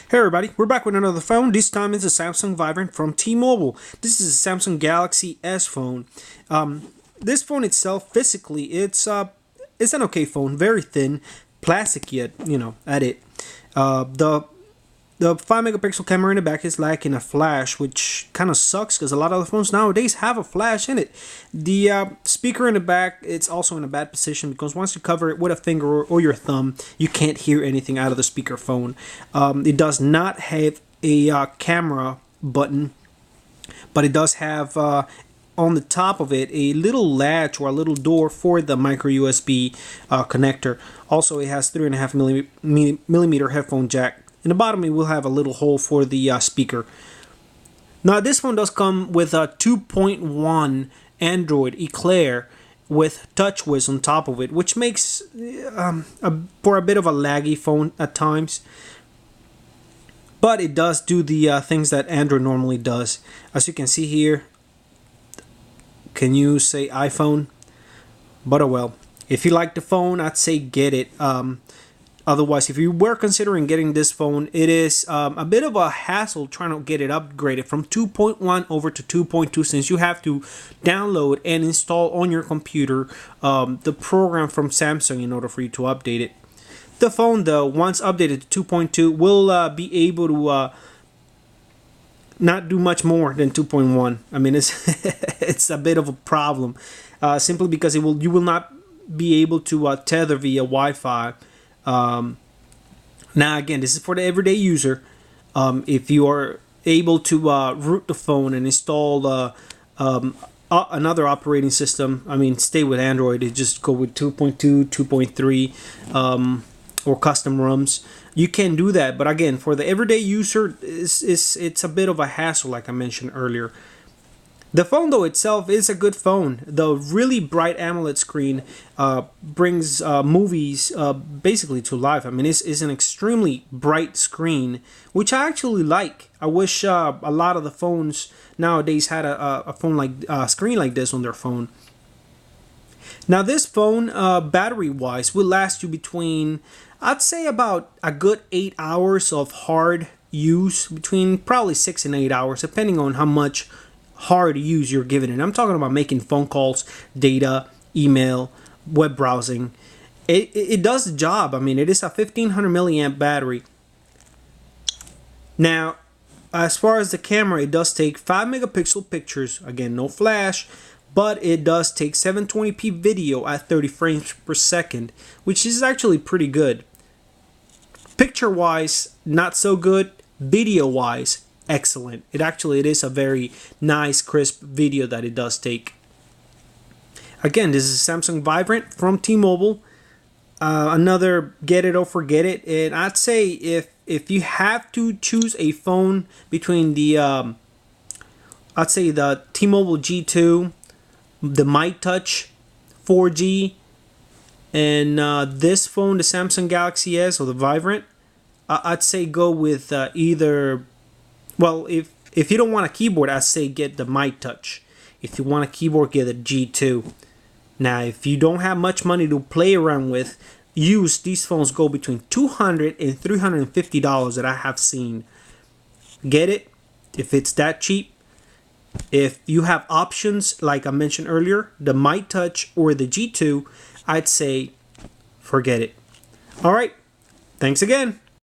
Hey everybody, we're back with another phone. This time it's a Samsung Vibrant from T-Mobile. This is a Samsung Galaxy S phone. This phone itself, physically, it's an okay phone. Very thin, plastic yet, at it. The 5 megapixel camera in the back is lacking a flash, which kind of sucks because a lot of the phones nowadays have a flash in it. The speaker in the back, it's also in a bad position because once you cover it with a finger or your thumb, you can't hear anything out of the speakerphone. It does not have a camera button, but it does have on the top of it a little latch or a little door for the micro USB connector. Also, it has 3.5 millimeter headphone jack. In the bottom, it will have a little hole for the speaker. Now, this phone does come with a 2.1 Android Eclair with TouchWiz on top of it, which makes for a bit of a laggy phone at times. But it does do the things that Android normally does. As you can see here, can you say iPhone? But oh well. If you like the phone, I'd say get it. Otherwise, if you were considering getting this phone, it is a bit of a hassle trying to get it upgraded from 2.1 over to 2.2, since you have to download and install on your computer the program from Samsung in order for you to update it. The phone, though, once updated to 2.2, will be able to not do much more than 2.1. I mean, it's it's a bit of a problem, simply because you will not be able to tether via Wi-Fi. Now again, this is for the everyday user. If you are able to root the phone and install another operating system, I mean, stay with Android. You just go with 2.2, 2.3, or custom ROMs. You can do that, but again, for the everyday user, it's a bit of a hassle, like I mentioned earlier. The phone, though, itself is a good phone. The really bright AMOLED screen brings movies basically to life. I mean, it's an extremely bright screen, which I actually like. I wish a lot of the phones nowadays had a phone like screen like this on their phone. Now, this phone, battery-wise, will last you between, I'd say, about a good 8 hours of hard use, between probably 6 and 8 hours, depending on how much hard use you're giving it. I'm talking about making phone calls, data, email, web browsing. It does the job. I mean, it is a 1500 milliamp battery. Now, as far as the camera, it does take 5 megapixel pictures. Again, no flash, but it does take 720p video at 30 frames per second, which is actually pretty good. Picture-wise, not so good. Video-wise, excellent. It is a very nice, crisp video that it does take. Again, this is Samsung Vibrant from T-Mobile. Another get it or forget it. And I'd say if you have to choose a phone between the I'd say the T-Mobile G2, the MyTouch 4G, and this phone, the Samsung Galaxy S or the Vibrant, I'd say go with either. Well, if you don't want a keyboard, I say get the MyTouch. If you want a keyboard, get a G2. Now, if you don't have much money to play around with, these phones go between $200 and $350 that I have seen. Get it if it's that cheap. If you have options, like I mentioned earlier, the MyTouch or the G2, I'd say forget it. All right. Thanks again.